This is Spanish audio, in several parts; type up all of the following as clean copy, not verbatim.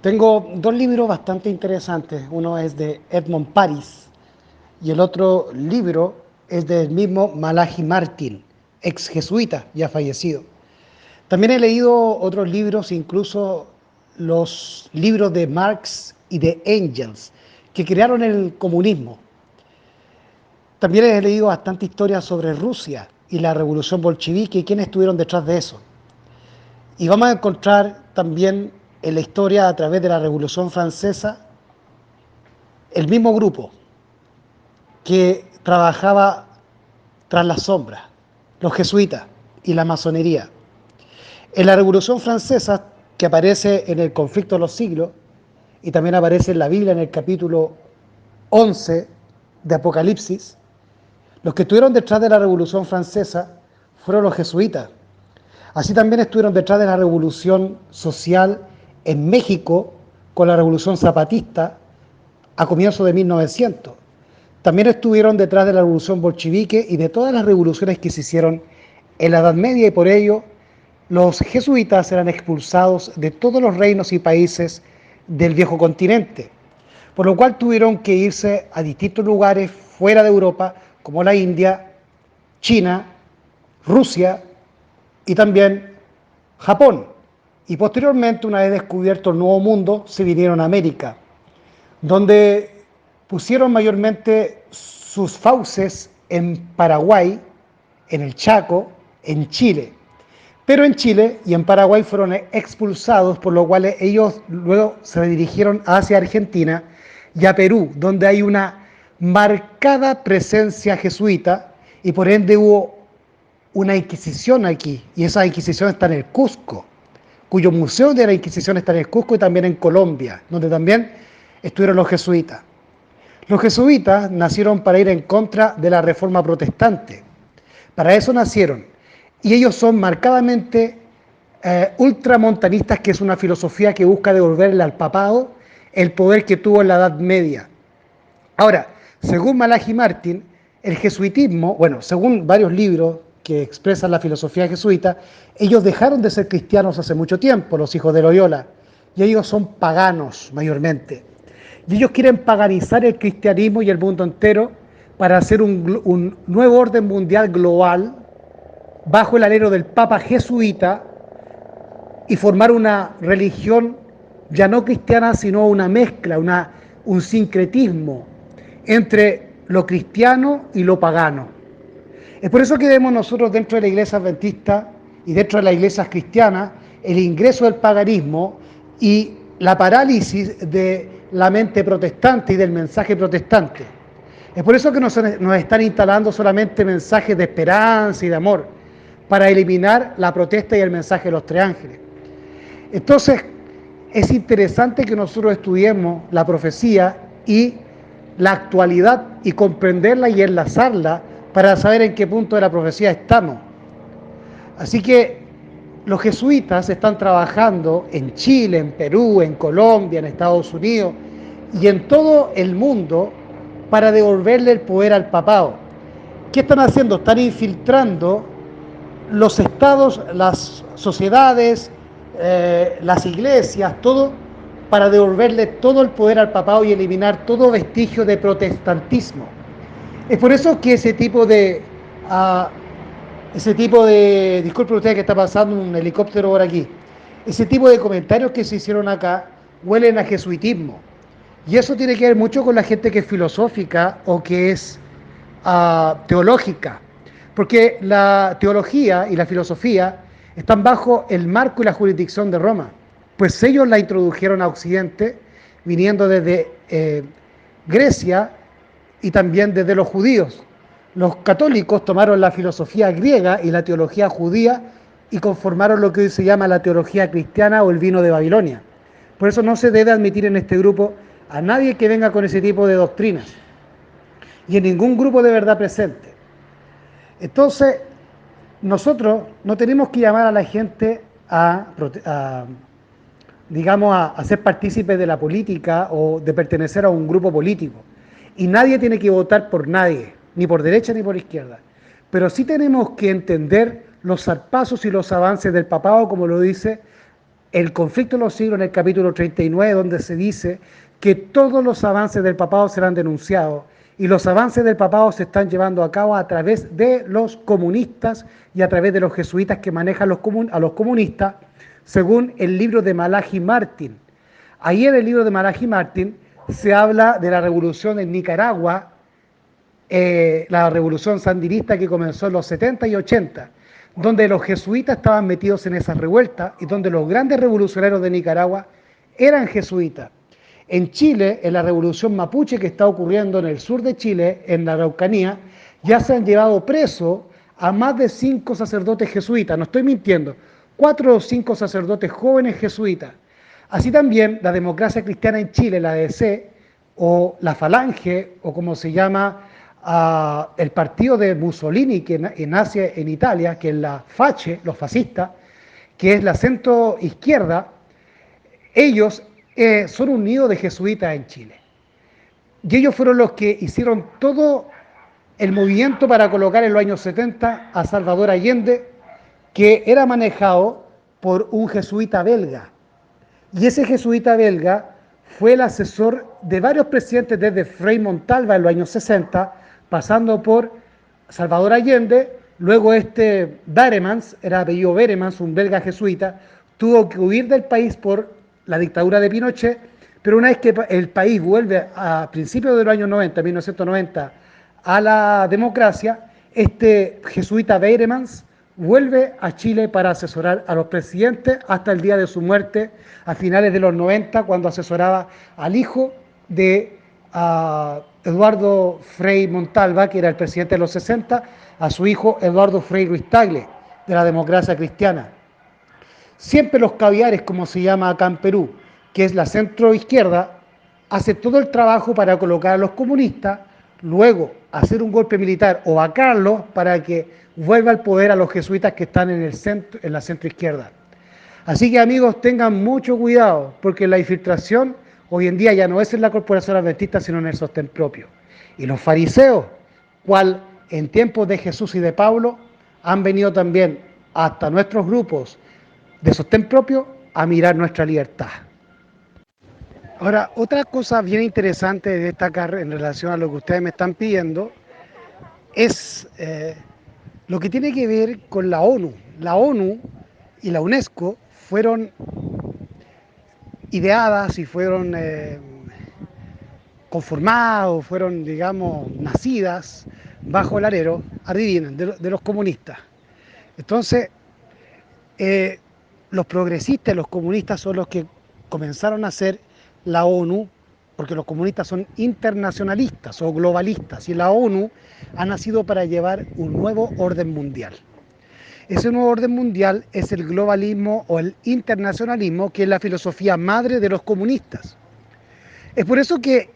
Tengo dos libros bastante interesantes. Uno es de Edmond Paris y el otro libro es del mismo Malachi Martin, ex jesuita, ya fallecido. También he leído otros libros, incluso los libros de Marx y de Engels, que crearon el comunismo. También he leído bastante historia sobre Rusia y la revolución bolchevique y quiénes estuvieron detrás de eso. Y vamos a encontrar también en la historia a través de la Revolución Francesa el mismo grupo que trabajaba tras las sombras, los jesuitas y la masonería. En la Revolución Francesa, que aparece en el conflicto de los siglos, y también aparece en la Biblia en el capítulo 11 de Apocalipsis, los que estuvieron detrás de la Revolución Francesa fueron los jesuitas. Así también estuvieron detrás de la revolución social en México con la revolución zapatista a comienzos de 1900. También estuvieron detrás de la revolución bolchevique y de todas las revoluciones que se hicieron en la Edad Media, y por ello los jesuitas eran expulsados de todos los reinos y países del viejo continente, por lo cual tuvieron que irse a distintos lugares fuera de Europa, como la India, China, Rusia y también Japón. Y posteriormente, una vez descubierto el Nuevo Mundo, se vinieron a América, donde pusieron mayormente sus fauces en Paraguay, en el Chaco, en Chile. Pero en Chile y en Paraguay fueron expulsados, por lo cual ellos luego se dirigieron hacia Argentina y a Perú, donde hay una marcada presencia jesuita y por ende hubo una Inquisición aquí, y esa Inquisición está en el Cusco, cuyo museo de la Inquisición está en el Cusco y también en Colombia, donde también estuvieron los jesuitas. Los jesuitas nacieron para ir en contra de la reforma protestante. Para eso nacieron. Y ellos son marcadamente ultramontanistas, que es una filosofía que busca devolverle al papado el poder que tuvo en la Edad Media. Ahora, según Malachi Martin, el jesuitismo, bueno, según varios libros que expresan la filosofía jesuita, ellos dejaron de ser cristianos hace mucho tiempo, los hijos de Loyola, y ellos son paganos mayormente. Y ellos quieren paganizar el cristianismo y el mundo entero para hacer un nuevo orden mundial global bajo el alero del Papa jesuita y formar una religión ya no cristiana, sino una mezcla, un sincretismo entre lo cristiano y lo pagano. Es por eso que vemos nosotros dentro de la iglesia adventista y dentro de las iglesias cristianas el ingreso del paganismo y la parálisis de la mente protestante y del mensaje protestante. Es por eso que nos están instalando solamente mensajes de esperanza y de amor, para eliminar la protesta y el mensaje de los tres ángeles. Entonces, es interesante que nosotros estudiemos la profecía y la actualidad y comprenderla y enlazarla para saber en qué punto de la profecía estamos. Así que los jesuitas están trabajando en Chile, en Perú, en Colombia, en Estados Unidos y en todo el mundo para devolverle el poder al papado. ¿Qué están haciendo? Están infiltrando los estados, las sociedades, las iglesias, todo, para devolverle todo el poder al papado y eliminar todo vestigio de protestantismo. Es por eso que disculpe usted que está pasando un helicóptero por aquí, ese tipo de comentarios que se hicieron acá huelen a jesuitismo. Y eso tiene que ver mucho con la gente que es filosófica o que es teológica, porque la teología y la filosofía están bajo el marco y la jurisdicción de Roma, pues ellos la introdujeron a Occidente viniendo desde Grecia y también desde los judíos. Los católicos tomaron la filosofía griega y la teología judía y conformaron lo que hoy se llama la teología cristiana o el vino de Babilonia. Por eso no se debe admitir en este grupo a nadie que venga con ese tipo de doctrinas y en ningún grupo de verdad presente. Entonces, nosotros no tenemos que llamar a la gente digamos, a ser partícipes de la política o de pertenecer a un grupo político. Y nadie tiene que votar por nadie, ni por derecha ni por izquierda. Pero sí tenemos que entender los zarpazos y los avances del papado, como lo dice el conflicto de los siglos en el capítulo 39, donde se dice que todos los avances del papado serán denunciados y los avances del papado se están llevando a cabo a través de los comunistas y a través de los jesuitas que manejan a los comunistas, según el libro de Malachi Martin. Ahí en el libro de Malachi Martin se habla de la revolución en Nicaragua, la revolución sandinista que comenzó en los 70 y 80, donde los jesuitas estaban metidos en esas revueltas y donde los grandes revolucionarios de Nicaragua eran jesuitas. En Chile, en la revolución mapuche que está ocurriendo en el sur de Chile, en la Araucanía, ya se han llevado presos a más de 5 sacerdotes jesuitas, no estoy mintiendo, 4 o 5 sacerdotes jóvenes jesuitas. Así también la democracia cristiana en Chile, la DC, o la Falange, o como se llama el partido de Mussolini que nace en Italia, que es la Face, los fascistas, que es la centro izquierda, ellos son un nido de jesuitas en Chile. Y ellos fueron los que hicieron todo el movimiento para colocar en los años 70 a Salvador Allende, que era manejado por un jesuita belga. Y ese jesuita belga fue el asesor de varios presidentes desde Frei Montalva en los años 60, pasando por Salvador Allende, luego Baremans, era apellido Baremans, un belga jesuita, tuvo que huir del país por la dictadura de Pinochet, pero una vez que el país vuelve a principios de los años 90, 1990, a la democracia, este jesuita Baremans vuelve a Chile para asesorar a los presidentes hasta el día de su muerte, a finales de los 90, cuando asesoraba al hijo de Eduardo Frei Montalva, que era el presidente de los 60, a su hijo Eduardo Frei Ruiz Tagle, de la democracia cristiana. Siempre los caviares, como se llama acá en Perú, que es la centro izquierda, hace todo el trabajo para colocar a los comunistas, luego hacer un golpe militar o vacarlos para que vuelva al poder a los jesuitas que están en la centro izquierda. Así que amigos, tengan mucho cuidado, porque la infiltración hoy en día ya no es en la corporación adventista, sino en el sostén propio. Y los fariseos, cual en tiempos de Jesús y de Pablo, han venido también hasta nuestros grupos de sostén propio a mirar nuestra libertad. Ahora, otra cosa bien interesante de destacar en relación a lo que ustedes me están pidiendo es lo que tiene que ver con la ONU. La ONU y la UNESCO fueron ideadas y fueron conformadas, fueron, digamos, nacidas bajo el alero, adivinen, de los comunistas. Entonces, los progresistas y los comunistas son los que comenzaron a hacer la ONU, porque los comunistas son internacionalistas o globalistas, y la ONU ha nacido para llevar un nuevo orden mundial. Ese nuevo orden mundial es el globalismo o el internacionalismo, que es la filosofía madre de los comunistas. Es por eso que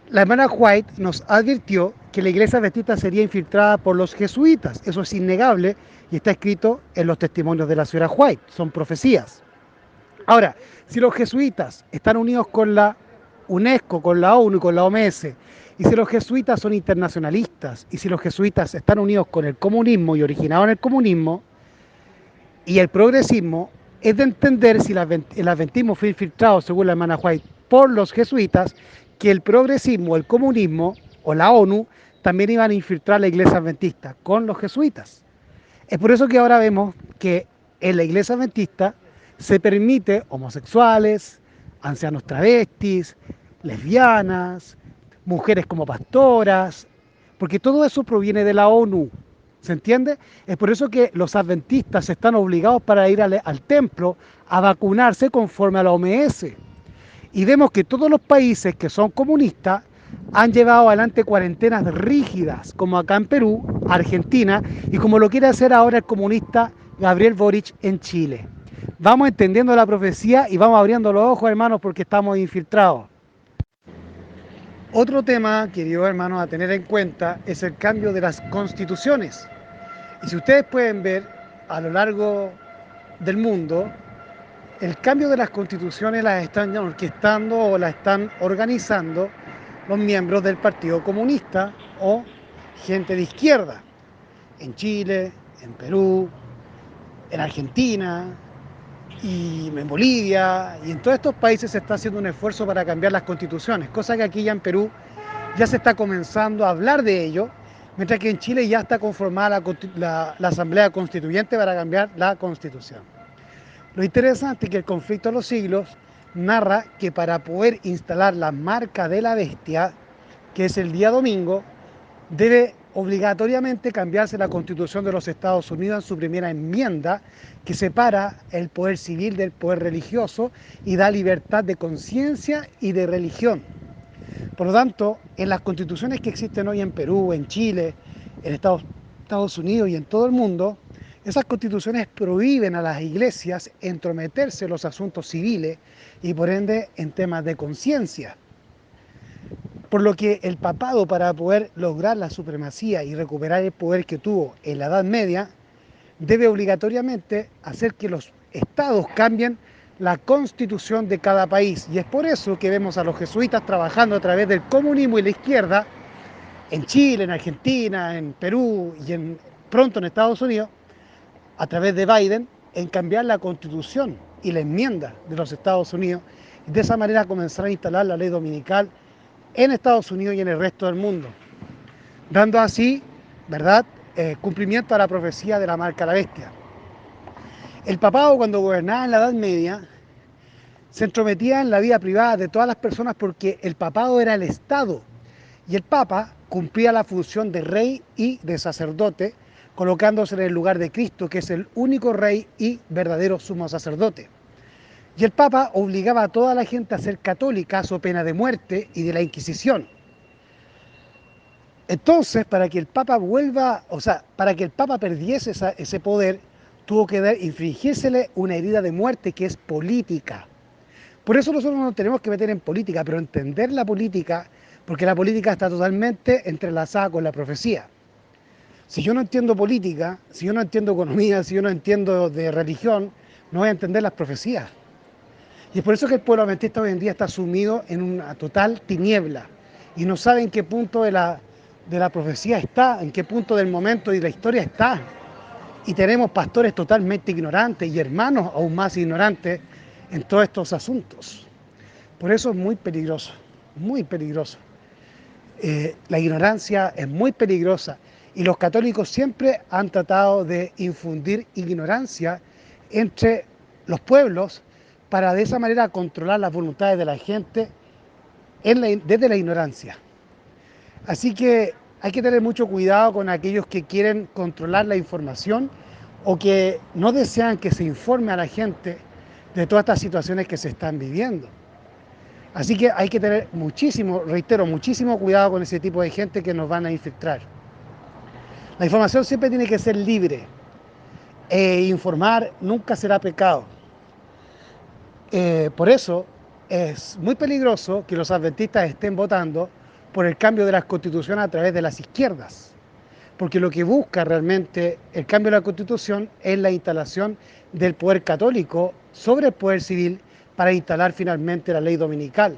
la hermana White nos advirtió que la iglesia adventista sería infiltrada por los jesuitas. Eso es innegable y está escrito en los testimonios de la señora White, son profecías. Ahora, si los jesuitas están unidos con la UNESCO, con la ONU y con la OMS, y si los jesuitas son internacionalistas, y si los jesuitas están unidos con el comunismo y originados en el comunismo, y el progresismo, es de entender, si el adventismo fue infiltrado, según la hermana White, por los jesuitas, que el progresismo, el comunismo o la ONU también iban a infiltrar la iglesia adventista con los jesuitas. Es por eso que ahora vemos que en la iglesia adventista se permite homosexuales, ancianos travestis, lesbianas, mujeres como pastoras, porque todo eso proviene de la ONU, ¿se entiende? Es por eso que los adventistas están obligados para ir al templo a vacunarse conforme a la OMS. Y vemos que todos los países que son comunistas han llevado adelante cuarentenas rígidas, como acá en Perú, Argentina, y como lo quiere hacer ahora el comunista Gabriel Boric en Chile. Vamos entendiendo la profecía y vamos abriendo los ojos, hermanos, porque estamos infiltrados. Otro tema, queridos hermanos, a tener en cuenta es el cambio de las constituciones. Y si ustedes pueden ver a lo largo del mundo, el cambio de las constituciones las están orquestando o las están organizando los miembros del Partido Comunista o gente de izquierda, en Chile, en Perú, en Argentina, y en Bolivia y en todos estos países se está haciendo un esfuerzo para cambiar las constituciones, cosa que aquí ya en Perú ya se está comenzando a hablar de ello, mientras que en Chile ya está conformada la Asamblea Constituyente para cambiar la Constitución. Lo interesante es que el conflicto de los siglos narra que para poder instalar la marca de la bestia, que es el día domingo, debe obligatoriamente cambiarse la Constitución de los Estados Unidos en su primera enmienda, que separa el poder civil del poder religioso y da libertad de conciencia y de religión. Por lo tanto, en las constituciones que existen hoy en Perú, en Chile, en Estados Unidos y en todo el mundo, esas constituciones prohíben a las iglesias entrometerse en los asuntos civiles y por ende en temas de conciencia. Por lo que el papado, para poder lograr la supremacía y recuperar el poder que tuvo en la Edad Media, debe obligatoriamente hacer que los estados cambien la constitución de cada país. Y es por eso que vemos a los jesuitas trabajando a través del comunismo y la izquierda en Chile, en Argentina, en Perú y pronto en Estados Unidos, a través de Biden, en cambiar la constitución y la enmienda de los Estados Unidos y de esa manera comenzar a instalar la ley dominical en Estados Unidos y en el resto del mundo, dando así, ¿verdad?, cumplimiento a la profecía de la marca de la bestia. El papado, cuando gobernaba en la Edad Media, se entrometía en la vida privada de todas las personas porque el papado era el Estado y el papa cumplía la función de rey y de sacerdote, colocándose en el lugar de Cristo, que es el único rey y verdadero sumo sacerdote. Y el papa obligaba a toda la gente a ser católica, so pena de muerte y de la Inquisición. Entonces, para que el papa para que el papa perdiese ese poder, tuvo que infligírsele una herida de muerte que es política. Por eso nosotros nos tenemos que meter en política, pero entender la política, porque la política está totalmente entrelazada con la profecía. Si yo no entiendo política, si yo no entiendo economía, si yo no entiendo de religión, no voy a entender las profecías. Y es por eso que el pueblo adventista hoy en día está sumido en una total tiniebla y no sabe en qué punto de la profecía está, en qué punto del momento y de la historia está. Y tenemos pastores totalmente ignorantes y hermanos aún más ignorantes en todos estos asuntos. Por eso es muy peligroso, muy peligroso. La ignorancia es muy peligrosa y los católicos siempre han tratado de infundir ignorancia entre los pueblos para de esa manera controlar las voluntades de la gente desde la ignorancia. Así que hay que tener mucho cuidado con aquellos que quieren controlar la información o que no desean que se informe a la gente de todas estas situaciones que se están viviendo. Así que hay que tener muchísimo cuidado con ese tipo de gente que nos van a infiltrar. La información siempre tiene que ser libre e informar nunca será pecado. Por eso es muy peligroso que los adventistas estén votando por el cambio de las constituciones a través de las izquierdas, porque lo que busca realmente el cambio de la constitución es la instalación del poder católico sobre el poder civil para instalar finalmente la ley dominical,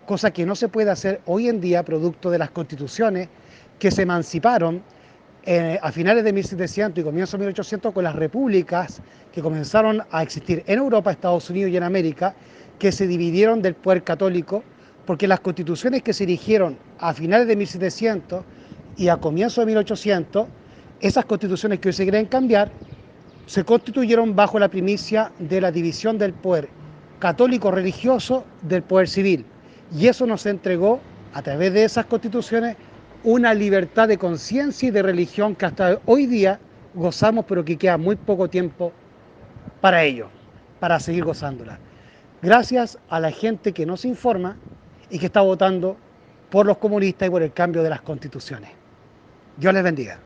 cosa que no se puede hacer hoy en día producto de las constituciones que se emanciparon a finales de 1700 y comienzos de 1800 con las repúblicas que comenzaron a existir en Europa, Estados Unidos y en América, que se dividieron del poder católico, porque las constituciones que se erigieron a finales de 1700 y a comienzos de 1800, esas constituciones que hoy se quieren cambiar, se constituyeron bajo la primicia de la división del poder católico religioso del poder civil. Y eso nos entregó, a través de esas constituciones, una libertad de conciencia y de religión que hasta hoy día gozamos, pero que queda muy poco tiempo para ello, para seguir gozándola. Gracias a la gente que nos informa y que está votando por los comunistas y por el cambio de las constituciones. Dios les bendiga.